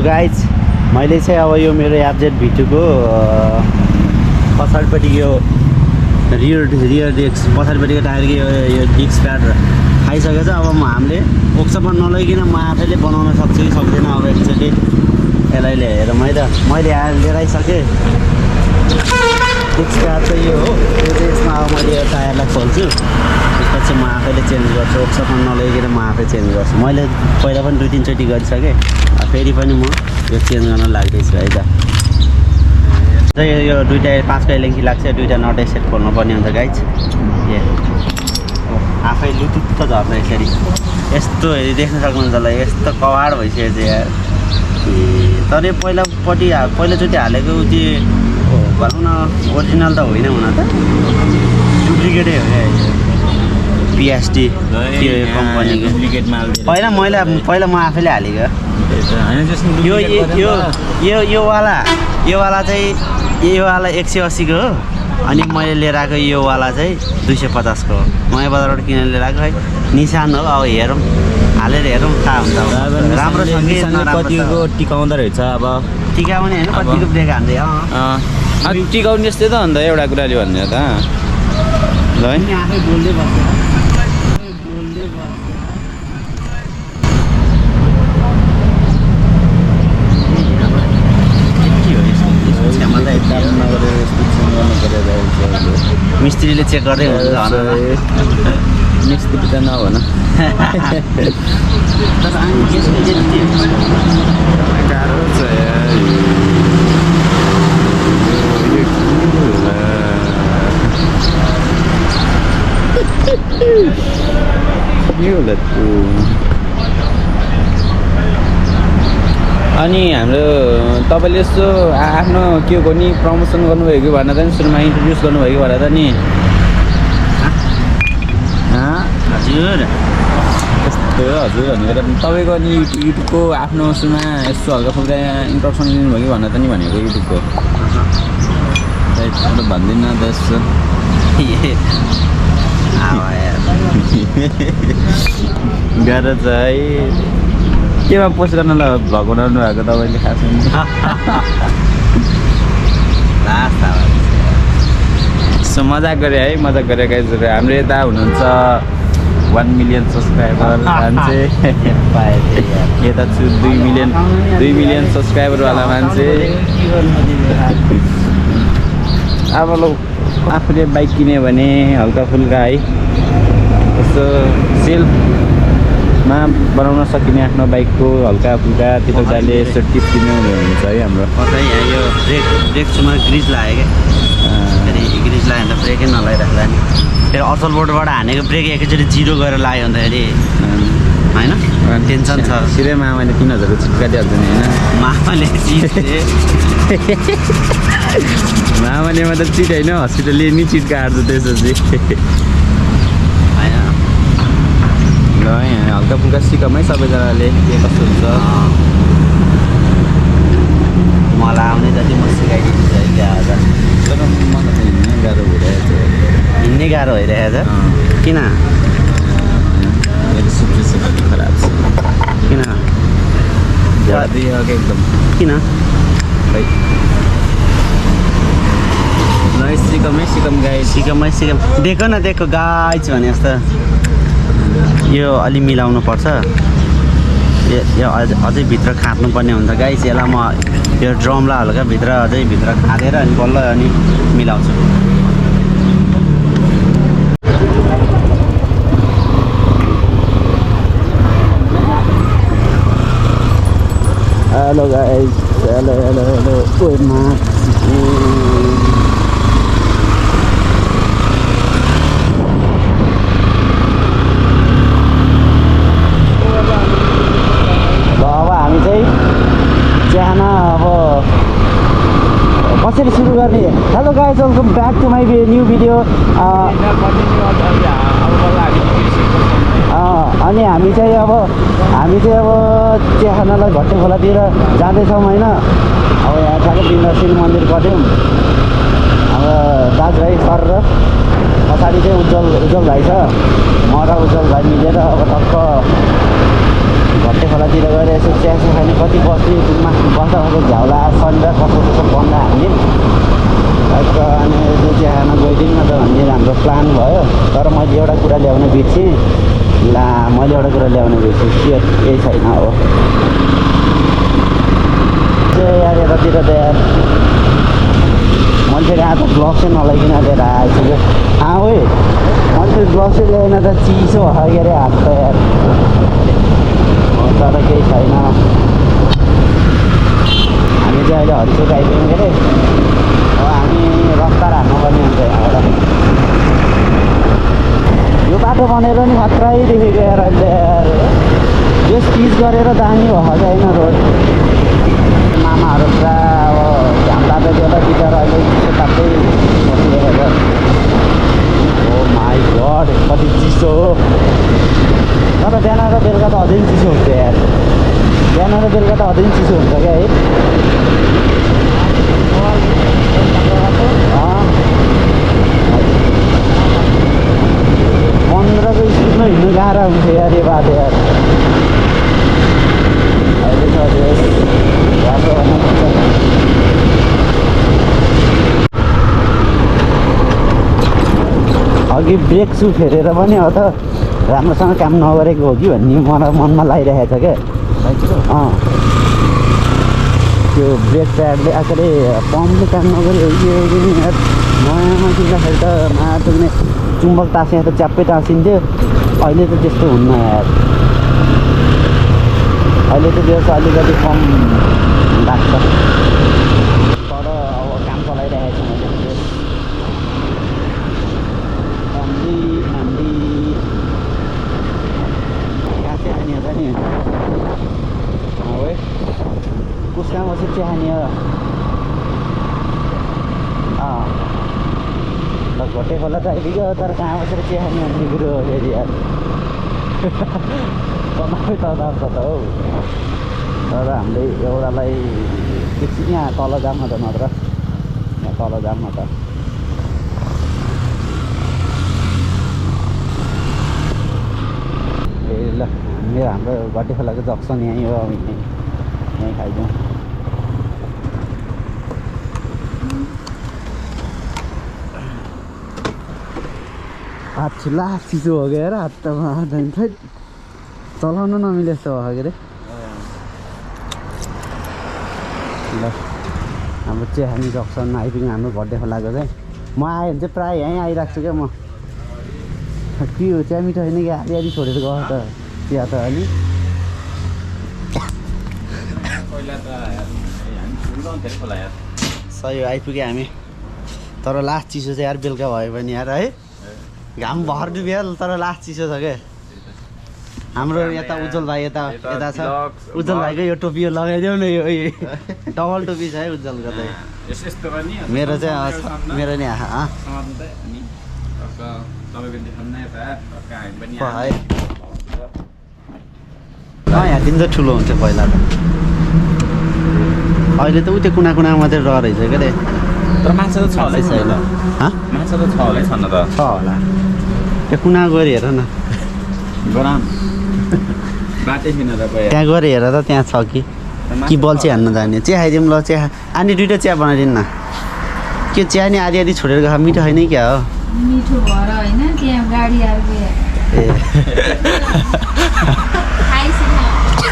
So guys मैले चाहिँ अब यो मेरो एफजेड V2 को पछाडिपट्टि यो रियर डिस्क पछाडिपट्टिको टायरको यो डिस्क प्याड खाइसकेको छ। अब हामीले ओक्सपन नलैकन म आफैले बनाउन सक्छु कि सक्दैन अब एकचोटि यसलाई ल्याएर मैले लिएर आइसकेँ। डिस्क प्याड चाहिँ यो हो, यो चाहिँ यसमा अब मैले यो टायरलाई खोल्छु, त्यसपछि म आफैले चेन्ज गर्छु। ओक्सपन नलैकन म आफै चेन्ज गर्छु। मैले पहिला पनि 2-3 चोटि गरिसकेँ, फेरि पनि म यो चेन्ज गर्न लाग्दैछु है त। यो दुईटा 5 कहिलेदेखि लाग्छ, दुईटा नटै सेट खोल्नुपर्ने हुन्छ गाइज। आफै लुतुत्त झर्छ यसरी, यस्तो हेरी देख्न सक्नुहुन्छ होला, यस्तो कवाड भइसकेको छ यार। तर यो पहिलोचोटि हालेको त्यो भनौँ न ओरिजिनल त होइन हुन त, डुप्लिकेटै हो क्या पिएसटी त्यो कम्पनीको डुप्लिकेट माल होइन। पहिला म आफैले हालेको यो वाला चाहिँ 180 को हो, अनि मैले लिएर आएको यो वाला चाहिँ 250 को हो। नयाँ बजारबाट किनेर लिएर आएको है, निशान हो। अब हेरौँ, हालेर हेरौँ थाहा हुन्छ राम्रो छ कि कतिको टिकाउँदो रहेछ। अब टिकाउने होइन, कतिको ब्रेक हान्दै टिकाउने जस्तै त अन्त एउटा कुराले भन्ने त ल है। आफै बोल्दै बस्छ। मिस्त्रीले चेक गर्दै हुन्छ मिस्त्री त नभन गाह्रो छ अनि हाम्रो तपाईँले यसो आफ्नो के हो नि प्रमोसन गर्नुभयो कि भनेर नि सुरुमा इन्ट्रोड्युस गर्नुभयो कि भनेर नि हजुर यस्तो हजुर भनेर तपाईँको नि युट्युबको आफ्नो सुरुमा यस्तो हल्का फुल्का इन्ट्रोडक्सन दिनुभयो कि भनेर नि भनेको युट्युबको भन्दिनँ त यस्तो गाह्रो छ है। केमा पोस्ट गर्न भ्लग बनाउनु भएको तपाईँले खासमा सो मजाक गरे है, मजाक गरे गाइजहरू। हाम्रो यता हुनुहुन्छ 1 मिलियन सब्सक्राइबर मान्छे, यता छु 2 मिलियन सब्सक्राइबरवाला मान्छे। अब आफूले बाइक किन्यो भने हल्का फुल्का है यस्तो सेल्फमा बनाउन सकिने आफ्नो बाइकको हल्का फुल्का त्यताले यस्तो टिप दिनु हुन्छ है हाम्रो। यहाँ यो ब्रेक छुमा ग्रिज लाग्यो क्या, फेरि ग्रिज लाग्यो भने त ब्रेकै नलागिराख्ला नि। फेरि असल बोर्डबाट हानेको ब्रेक एकैचोटि 0 गरेर लाग्यो भने त फेरि होइन टेन्सन छ। सिधै मामाले 3000 को चिटकाइदिइहाल्छ नि होइन। मामाले मामाले मात्रै चिट होइन, हस्पिटलले नि चिट काट्छ त्यसपछि होइन। ल यहाँ हल्का फुल्का सिकम है सबैजनाले के कस्तो हुन्छ। मलाई आउने जति म सिकाइदिन्छु है क्या। तर मलाई त हिँड्नै गाह्रो भइरहेको छ, हिँड्नै गाह्रो भइरहेको छ। किन मेरो सिचुएसन खराब छ। किन एकदम किन सिकम गाई सिकमै देखो न देखो गाइज भने जस्तो यो अलि मिलाउनु पर्छ। यो अझै भित्र खाँच्नुपर्ने हुन्छ गाइज। यसलाई म यो ड्रमलाई हल्का अझै भित्र खाँदेर अनि बल्ल अनि मिलाउँछु। हेलो गाइज, हेलो कसरी सुरु गर्ने। Hello guys, welcome back to my new video. अनि हामी चाहिँ अब चियाखानालाई भट्टे खोलातिर जाँदैछौँ होइन। अब यहाँ ठ्याक्कै बिन्दासिङ मन्दिर पऱ्यौँ। हाम्रो दाजुभाइ सर र पछाडि चाहिँ उज्जवल भाइ छ, म र उज्जवल भाइ मिलेर अब टक्क भट्टे खोलातिर गएर यसो चिया खाने कति बस्ने रुममा बस्दा बस्दा झ्याउला शनिबार कसो बन्द हाल्ने अनि यसो चिया खान गइदिउँ न त भन्ने हाम्रो प्लान भयो। तर मैले एउटा कुरा ल्याउन बिर्सेँ। केही छैन हो यार यतातिर त यार मान्छेले आज ब्लग चाहिँ नलाइकन लिएर आएछु क्या। ओइ मान्छे ब्लग चाहिँ ल्याएन त चिसो भयो के अरे हात त यार। तर केही छैन हामी चाहिँ अहिले हरिचोक आइपुग्यौँ के अरे। अब हामी रफ्तार हान्नुपर्ने हुन्छ यहाँबाट। यो बाटो बनेर नि खत्रै देखेको यार अहिले यार। यो स्पिच गरेर दामी भयो क्या होइन रोड। मामाहरू पुरा अब घाम ताप्दै बेला बिचरा अहिले चिसो ताप्दै बसिरहेको छ। ओ माई गड कति चिसो हो। तर बिहान र बेलुका त अझै चिसो हुन्छ यार। बिहान र बेलुका त अझै चिसो हुन्छ क्या है। 15को स्पिडमा हिँड्नु गाह्रो हुन्छ यार यो बाटो यार। अहिले छ बाटो अघि ब्रेक सु फेरेर पनि हो त राम्रोसँग काम नगरेको हो कि भन्ने मलाई मनमा लागिरहेको छ क्या। त्यो ब्रेक प्याडले आखिरै पम्पले काम नगऱ्यो हो कि यार। नयाँमा किन्दाखेरि त माटोले चुम्बक टाँसे त च्याप्पै टाँसिन्थ्यो। अहिले त त्यस्तो हुन्न यार। अहिले त त्यो चाहिँ अलिकति कम लाग्छ। तर अब काम चलाइरहेको छु मैले। कहाँ चाहिँ हानी हो त नि कसमा बसेर चाहिँ हानी हो। ल घटे खोला त आइपुग्यो तर कहाँ बसेर चिया खाने भन्ने कुरो हो फेरि यार। तनावै तनाव छ त हौ। तर हामीले एउटालाई एकछिन यहाँ तल जाऊँ न त नत्र। यहाँ तल जाऊँ न त। ए ल हाम्रो घटे खोलाको जक्सन यहीँ हो। यहीँ खाइदिउँ। हात छिल्ला चिसो हो क्या हात त चलाउन नमिले जस्तो भयो के अरे। ल हाम्रो चियाखानी जक्सनमा आइपुग्यो हाम्रो घटे खोलाको चाहिँ। म आएँ भने चाहिँ प्रायः यहीँ आइरहेको छु क्या म। के हो चिया मिठो होइन कि आधी छोडेर गयो त चिया त अलि। सही हो आइपुग्यो हामी। तर लास्ट चिसो चाहिँ यार बेलुका भयो भने यार है। घाम भर डुब्यो तर लास्ट चिसो छ क्या। हाम्रो यता उज्जवल भाइ यता छ। उज्जवल भाइको यो टोपी लगाइदेऊ न। यो डबल टोपी छ है उज्जवलको चाहिँ। मेरो चाहिँ मेरो नि यहाँदेखि त ठुलो हुन्छ पहिला त। अहिले त उ त्यो कुना कुनामा मात्रै रहर रहेछ क्या अरे। तर माछा त छ होला छैन। माछा त छ होला छन् त। छ होला त्यो कुना गएर हेर न। गराम बाटै छैन र त्यहाँ गएर हेर त त्यहाँ छ कि बल्छी हान्न जाने। चिया खाइदिउँ ल। चिया अनि दुइटा चिया बनाइदिनु न। के चिया नि आधी आधी छोडेर गएको मिठो होइन क्या हो। मिठो भएर होइन त्यहाँ गाडी ए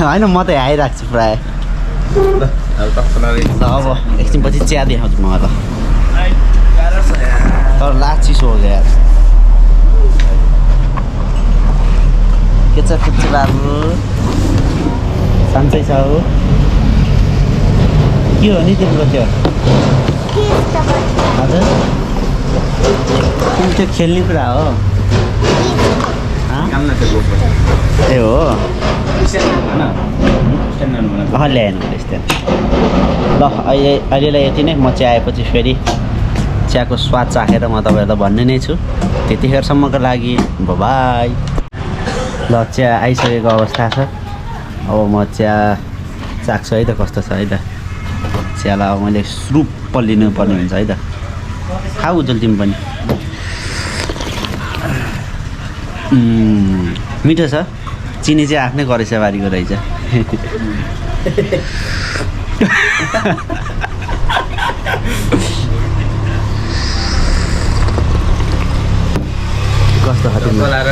होइन म त आइरहेको छु प्रायः। ल अब एकछिन पछि चिया देखाउँछु म त। तर लास्ट चिसो हो क्या यार। के छ बाबु सन्चै छ हो। के हो नि तिम्रो त्यो हजुर त्यो खेल्ने कुरा हो। ए हो ल्याएन यस्तो। ल अहिलेलाई यति नै। म चिया आएपछि फेरि चियाको स्वाद चाखेर म तपाईँहरूलाई भन्ने नै छु। त्यतिखेरसम्मको लागि बाई। ल चिया आइसकेको अवस्था छ। अब म चिया चाख्छु है त कस्तो छ है त। चियालाई अब मैले सुरुप्प लिनुपर्ने हुन्छ है त। खाऊ उज्जवल तिमी पनि। मिठो छ चिनी चाहिँ आफ्नै गरेसाबारीको रहेछ कस्तो खालको बोलाएर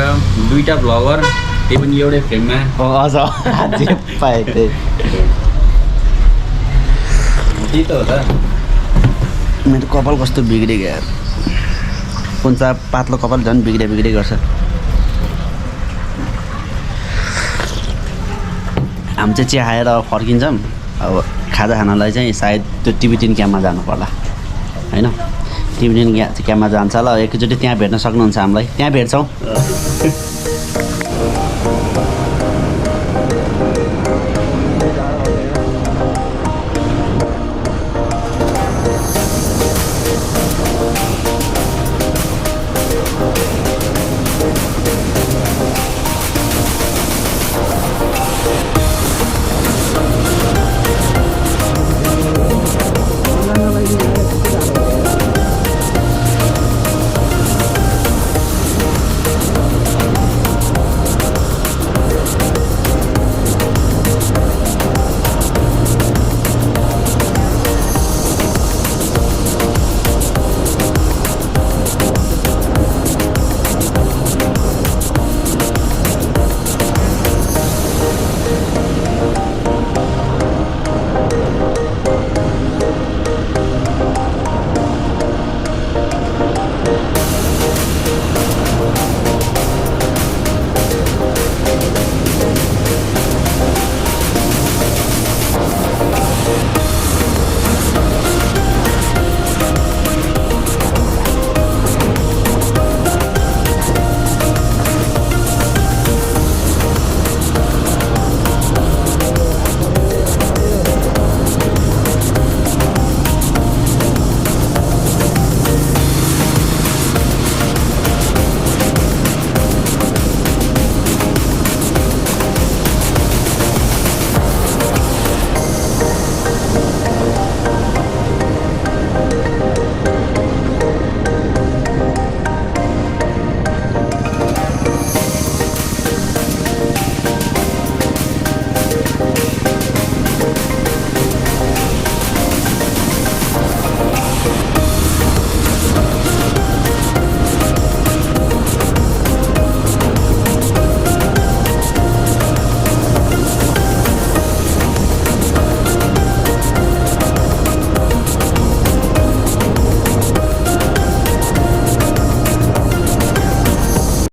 दुईटा भ्लगर त्यही पनि एउटै फ्रेममा अझ जे पाएँ त्यही त्यही त हो त मेरो कपाल कस्तो बिग्रेको यार कुन पातलो कपाल झन् बिग्रे गर्छ हामी चाहिँ चिया खाएर फर्किन्छौँ अब खाजा खानलाई चाहिँ सायद त्यो टिबिटियन क्याम्पमा जानु पर्ला होइन टिबिटियन क्याम्पमा जान्छ ल एकैचोटि त्यहाँ भेट्न सक्नुहुन्छ हामीलाई त्यहाँ भेट्छौँ